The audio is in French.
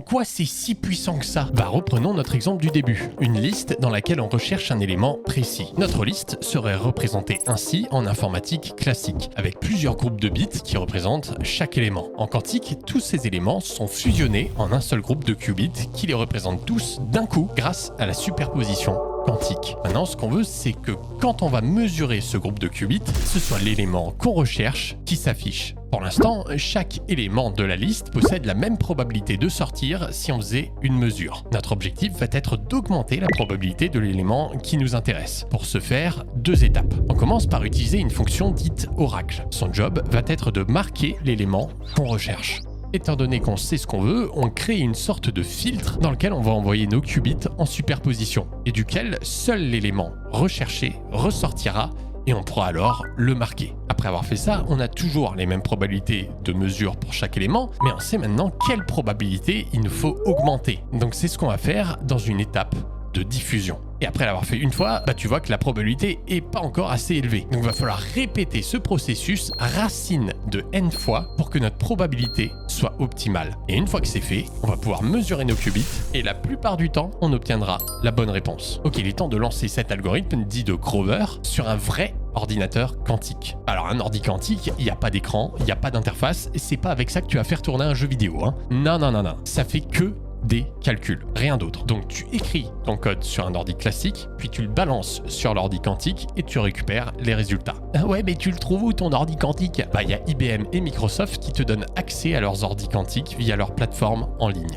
quoi c'est si puissant que ça? Reprenons notre exemple du début. Une liste dans laquelle on recherche un élément précis. Notre liste serait représentée ainsi en informatique classique, avec plusieurs groupes de bits qui représentent chaque élément. En quantique, tous ces éléments sont fusionnés en un seul groupe de qubits qui les représentent tous d'un coup grâce à la superposition quantique. Maintenant, ce qu'on veut, c'est que quand on va mesurer ce groupe de qubits, ce soit l'élément qu'on recherche qui s'affiche. Pour l'instant, chaque élément de la liste possède la même probabilité de sortir si on faisait une mesure. Notre objectif va être d'augmenter la probabilité de l'élément qui nous intéresse. Pour ce faire, deux étapes. On commence par utiliser une fonction dite oracle. Son job va être de marquer l'élément qu'on recherche. Étant donné qu'on sait ce qu'on veut, on crée une sorte de filtre dans lequel on va envoyer nos qubits en superposition et duquel seul l'élément recherché ressortira et on pourra alors le marquer. Après avoir fait ça, on a toujours les mêmes probabilités de mesure pour chaque élément, mais on sait maintenant quelle probabilité il nous faut augmenter. Donc c'est ce qu'on va faire dans une étape de diffusion. Et après l'avoir fait une fois, tu vois que la probabilité est pas encore assez élevée. Donc il va falloir répéter ce processus racine de n fois pour que notre probabilité soit optimale. Et une fois que c'est fait, on va pouvoir mesurer nos qubits et la plupart du temps, on obtiendra la bonne réponse. Ok, il est temps de lancer cet algorithme dit de Grover sur un vrai ordinateur quantique. Alors un ordi quantique, il n'y a pas d'écran, il n'y a pas d'interface, et c'est pas avec ça que tu vas faire tourner un jeu vidéo. Non, ça fait que des calculs, rien d'autre. Donc tu écris ton code sur un ordi classique, puis tu le balances sur l'ordi quantique et tu récupères les résultats. Ah ouais, mais tu le trouves où ton ordi quantique? Il y a IBM et Microsoft qui te donnent accès à leurs ordi quantiques via leur plateforme en ligne.